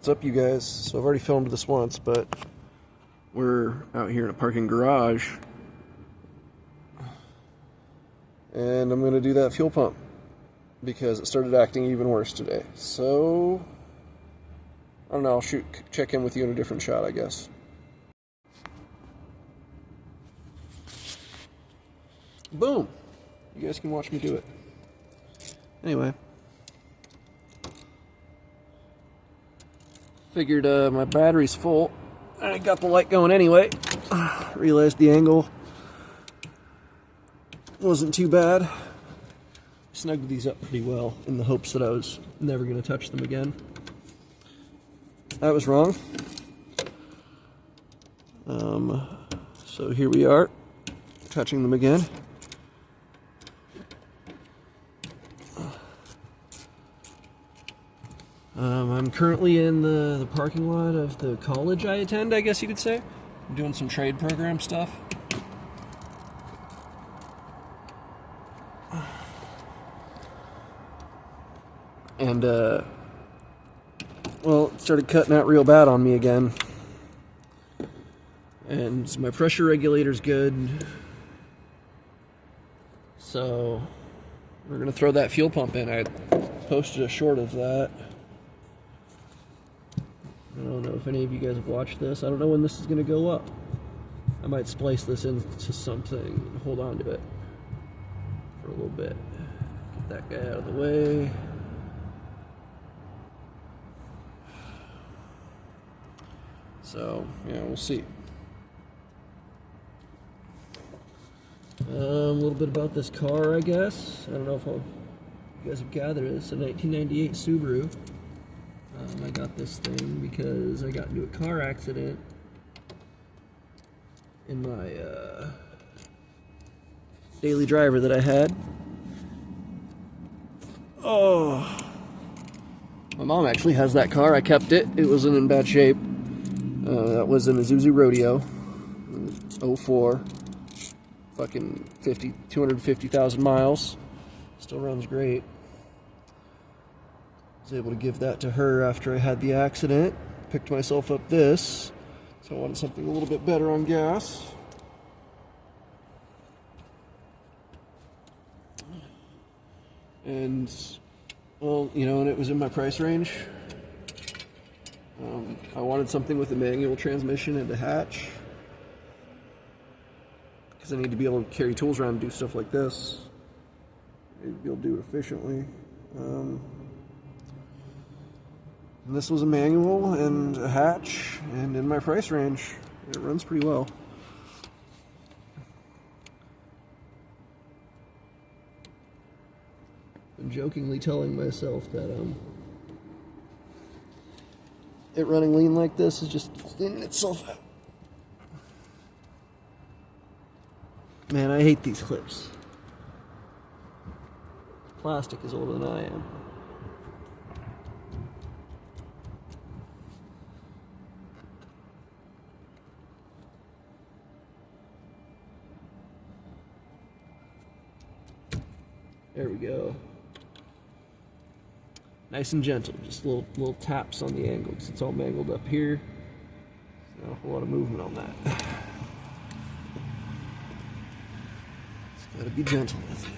What's up, you guys? So I've already filmed this once, but we're out here in a parking garage, and I'm going to do that fuel pump because it started acting even worse today. So I don't know, I'll check in with you in a different shot, I guess. Boom! You guys can watch me do it. Anyway, figured my battery's full. I got the light going anyway. Realized the angle wasn't too bad. Snugged these up pretty well in the hopes that I was never going to touch them again. I was wrong. So here we are, touching them again. I'm currently in the parking lot of the college I attend, I guess you could say. I'm doing some trade program stuff. And, well, it started cutting out real bad on me again. And my pressure regulator's good. So, we're going to throw that fuel pump in. I posted a short of that. I don't know if any of you guys have watched this. I don't know when this is going to go up. I might splice this into something and hold on to it for a little bit. Get that guy out of the way. So, yeah, we'll see. A little bit about this car, I guess. I don't know if you guys have gathered it. It's a 1998 Subaru. I got this thing because I got into a car accident in my daily driver that I had. Oh, my mom actually has that car. I kept it. It wasn't in bad shape. That was an Isuzu Rodeo, 04. Fucking 250,000 miles. Still runs great. Was able to give that to her after I had the accident. Picked myself up this, so I wanted something a little bit better on gas. And, well, you know, and it was in my price range. I wanted something with a manual transmission and a hatch, because I need to be able to carry tools around and do stuff like this. I need to be able to do it efficiently. And this was a manual and a hatch, and in my price range, it runs pretty well. I'm jokingly telling myself that it running lean like this is just cleaning itself out. Man, I hate these clips. Plastic is older than I am. There we go. Nice and gentle, just little taps on the angle because it's all mangled up here. Not a whole lot of movement on that. Just gotta be gentle with it.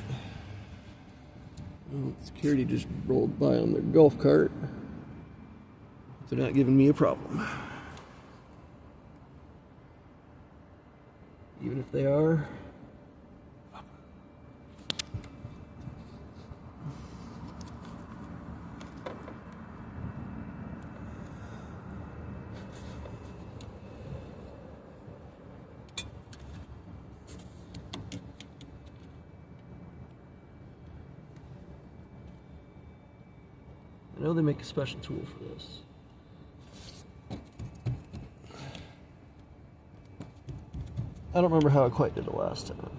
Well, security just rolled by on their golf cart. They're not giving me a problem. Even if they are. I know they make a special tool for this. I don't remember how I quite did it last time.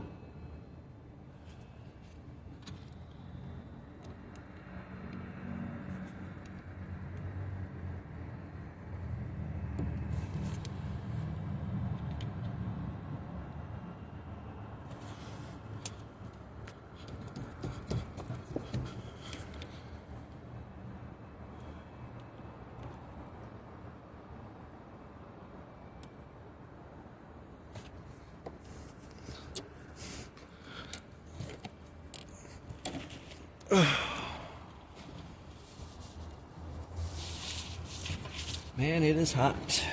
Man, it is hot.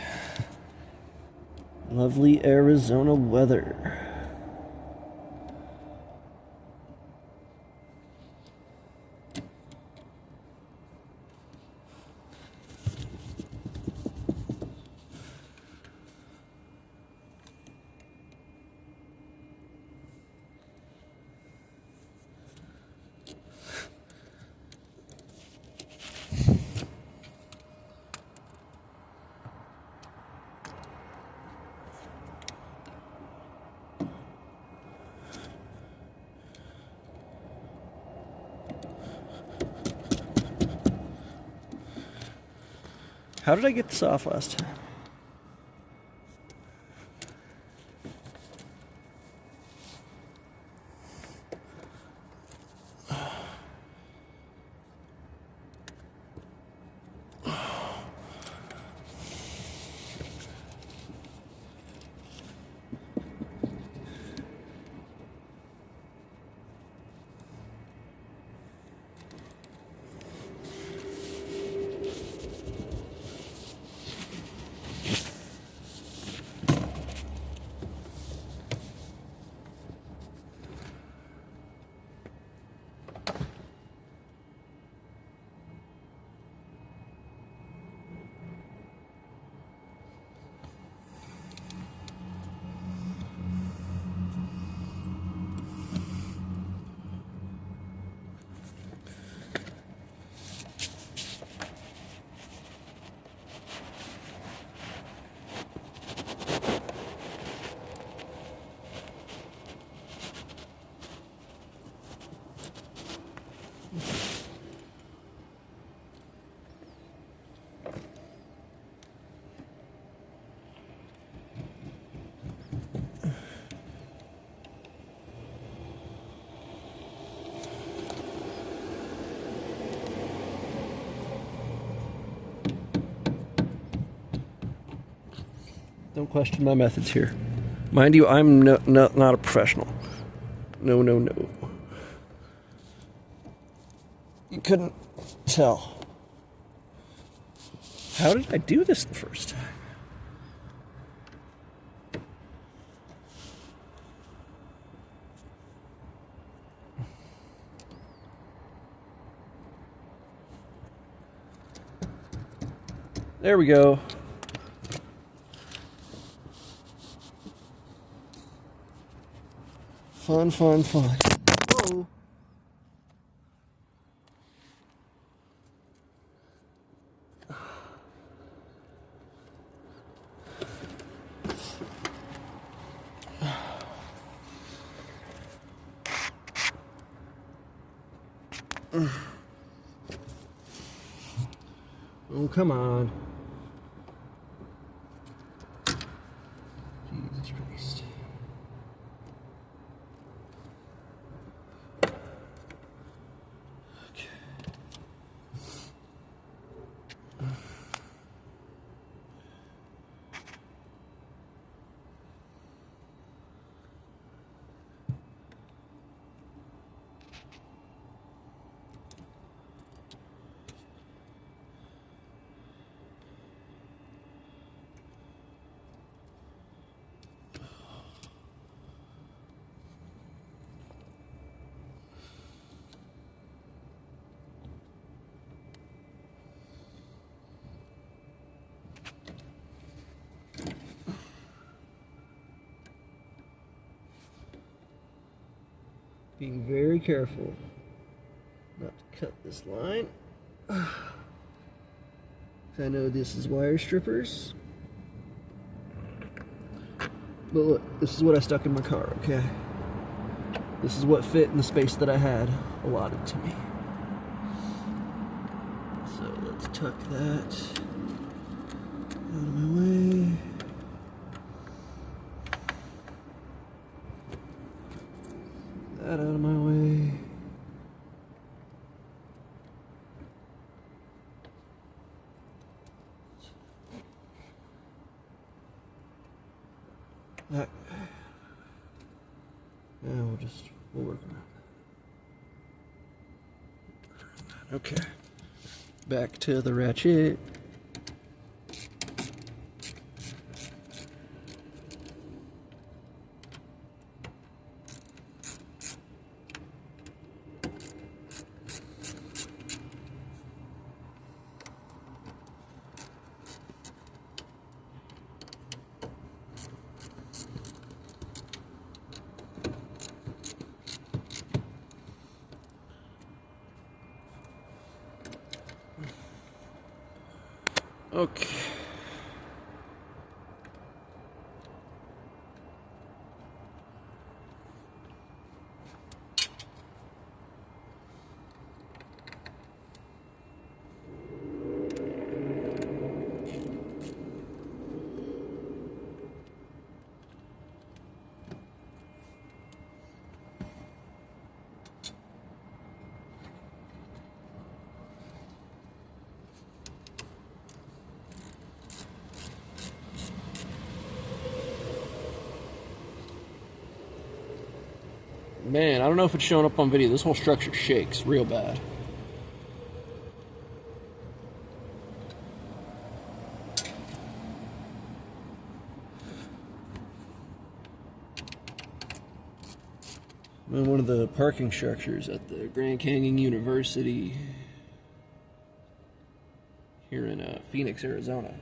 Lovely Arizona weather. How did I get this off last time? Don't question my methods here. Mind you, I'm not a professional. No, no, no. You couldn't tell. How did I do this the first time? There we go. Fun, fun, fun. Whoa. Oh, come on. Jesus Christ. Okay. Being very careful not to cut this line. I know this is wire strippers. But look, this is what I stuck in my car, okay? This is what fit in the space that I had allotted to me. So let's tuck that out of my way. That out of my way. That. Yeah, we'll work on it. Okay, back to the ratchet. Okay. Man, I don't know if it's showing up on video. This whole structure shakes real bad. I'm in one of the parking structures at the Grand Canyon University here in Phoenix, Arizona.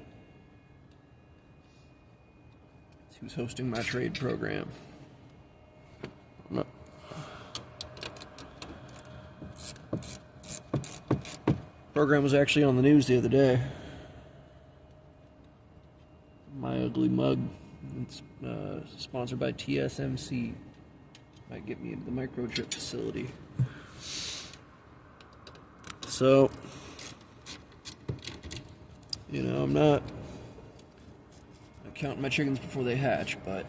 It's who's hosting my trade program. No. Program was actually on the news the other day. My ugly mug. It's sponsored by TSMC. Might get me into the microchip facility. So, you know, I'm not counting my chickens before they hatch, but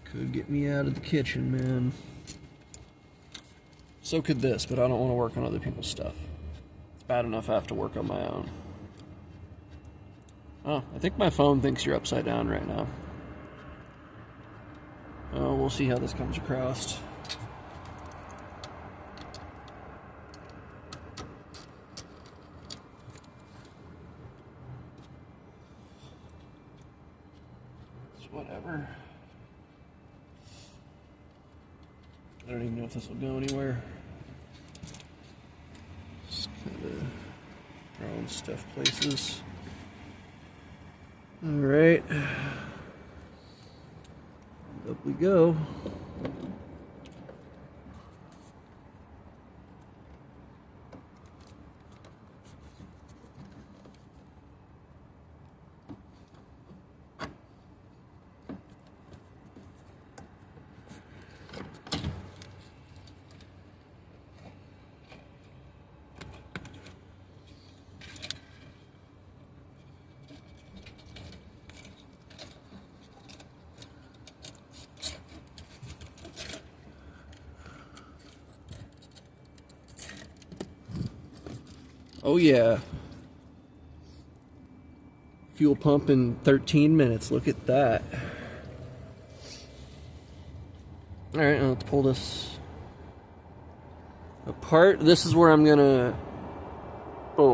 could get me out of the kitchen, man. So could this, but I don't want to work on other people's stuff. It's bad enough I have to work on my own. Oh, I think my phone thinks you're upside down right now. Oh, we'll see how this comes across. It's whatever. I don't even know if this will go anywhere. Just kind of throwing stuff places. All right. Up we go. Oh yeah. Fuel pump in 13 minutes. Look at that. Alright, now let's pull this apart. This is where I'm gonna... Oh.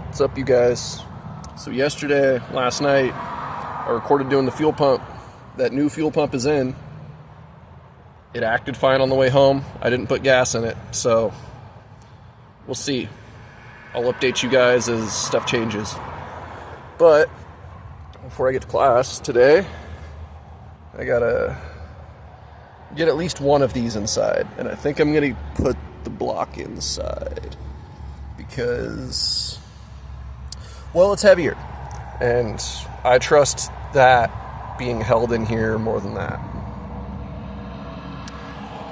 What's up, you guys? So last night, I recorded doing the fuel pump. That new fuel pump is in. It acted fine on the way home. I didn't put gas in it, so we'll see. I'll update you guys as stuff changes. But before I get to class today, I gotta get at least one of these inside. And I think I'm gonna put the block inside because, well, it's heavier. And I trust that being held in here more than that.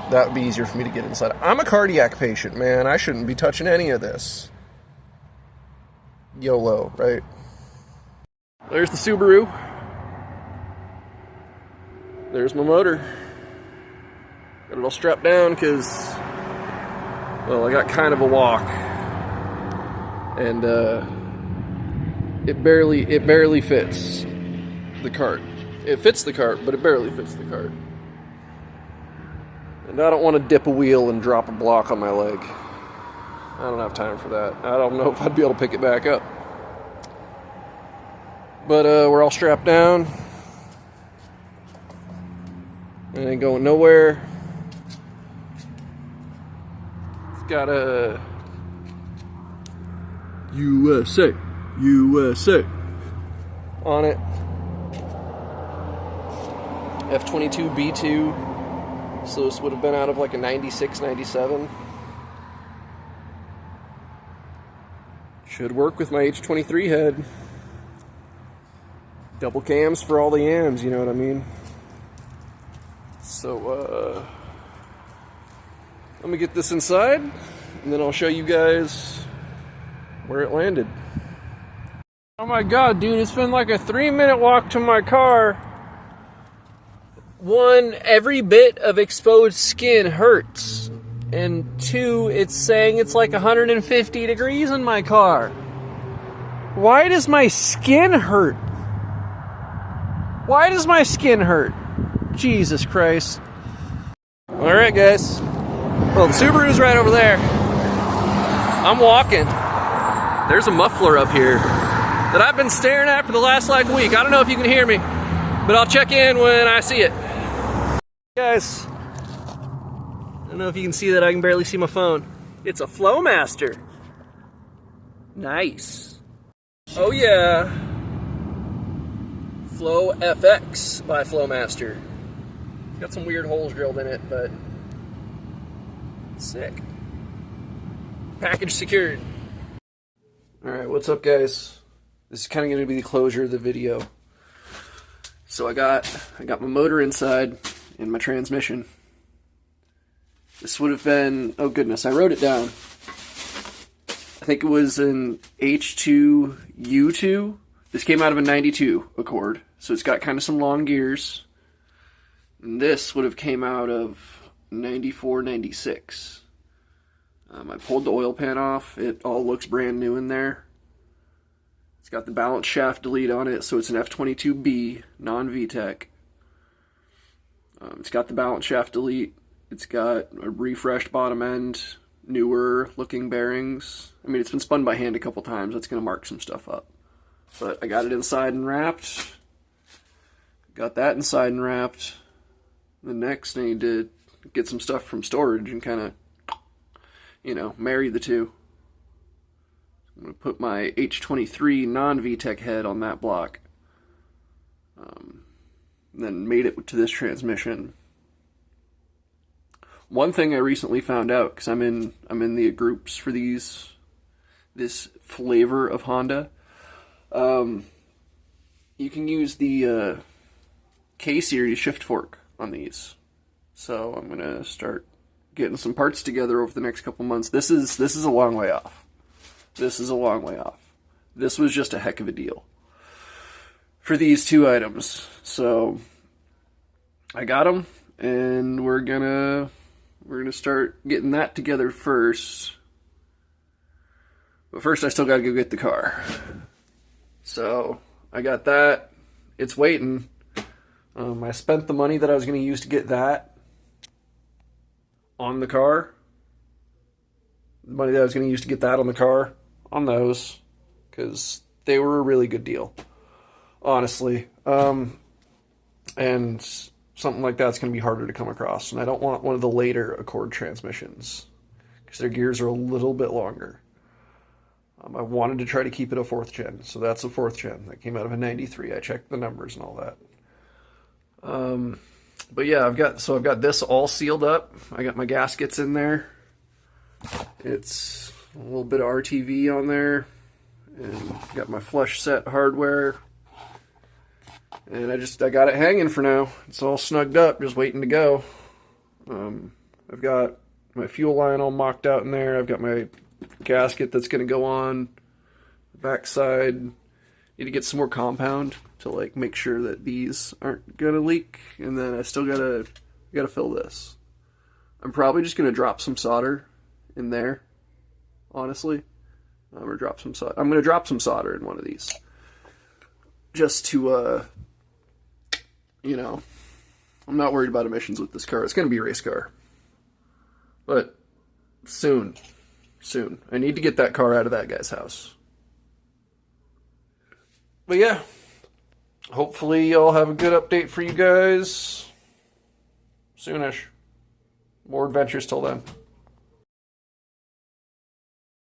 That would be easier for me to get inside. I'm a cardiac patient, man. I shouldn't be touching any of this. YOLO, right? There's the Subaru. There's my motor. Got it all strapped down because, well, I got kind of a walk. And it barely fits the cart. It fits the cart, but it barely fits the cart. And I don't want to dip a wheel and drop a block on my leg. I don't have time for that. I don't know if I'd be able to pick it back up. But we're all strapped down. It ain't going nowhere. It's got a USA on it. F22B2. So this would have been out of like a 96, 97. Should work with my H23 head. Double cams for all the yams, you know what I mean? So, let me get this inside, and then I'll show you guys where it landed. Oh my god, dude, it's been like a 3-minute walk to my car. One, every bit of exposed skin hurts. And two, it's saying it's like 150 degrees in my car. Why does my skin hurt? Why does my skin hurt? Jesus Christ. Alright, guys. Well, the Subaru's right over there. I'm walking. There's a muffler up here that I've been staring at for the last like week. I don't know if you can hear me, but I'll check in when I see it. Guys, I don't know if you can see that. I can barely see my phone. It's a Flowmaster. Nice. Oh yeah. Flow FX by Flowmaster. Got some weird holes drilled in it, but sick. Package secured. Alright, what's up, guys? This is kind of going to be the closure of the video. So I got my motor inside and my transmission. This would have been, oh goodness, I wrote it down. I think it was an H2U2. This came out of a 92 Accord, so it's got kind of some long gears. And this would have came out of 94, 96. I pulled the oil pan off. It all looks brand new in there. It's got the balance shaft delete on it, so it's an F22B, non-VTEC. It's got the balance shaft delete. It's got a refreshed bottom end, newer looking bearings. I mean, it's been spun by hand a couple times. That's going to mark some stuff up. But I got it inside and wrapped. Got that inside and wrapped. The next I need to get some stuff from storage and kind of, you know, marry the two. I'm going to put my H23 non-VTEC head on that block. Then made it to this transmission. One thing I recently found out, because I'm in the groups for this flavor of Honda. You can use the K-series shift fork on these. So I'm gonna start getting some parts together over the next couple months. This is a long way off. This is a long way off. This was just a heck of a deal for these two items. So I got them, and we're gonna start getting that together first. But first I still gotta go get the car. So I got that. It's waiting. I spent the money that I was going to use to get that on the car. The money that I was going to use to get that on the car, on those, because they were a really good deal, honestly. And something like that's going to be harder to come across. And I don't want one of the later Accord transmissions, because their gears are a little bit longer. I wanted to try to keep it a 4th gen, so that's a 4th gen. That came out of a 93. I checked the numbers and all that. But yeah, I've got this all sealed up. I got my gaskets in there. It's a little bit of RTV on there, and got my flush set hardware. And I got it hanging for now. It's all snugged up, just waiting to go. I've got my fuel line all mocked out in there. I've got my gasket that's going to go on the backside. Need to get some more compound to like make sure that these aren't going to leak. And then I still gotta fill this. I'm probably just going to drop some solder in there, honestly. I'm going to drop some solder in one of these. Just to, you know, I'm not worried about emissions with this car. It's going to be a race car. But soon. Soon. I need to get that car out of that guy's house. But yeah. Hopefully I'll have a good update for you guys soonish. More adventures till then.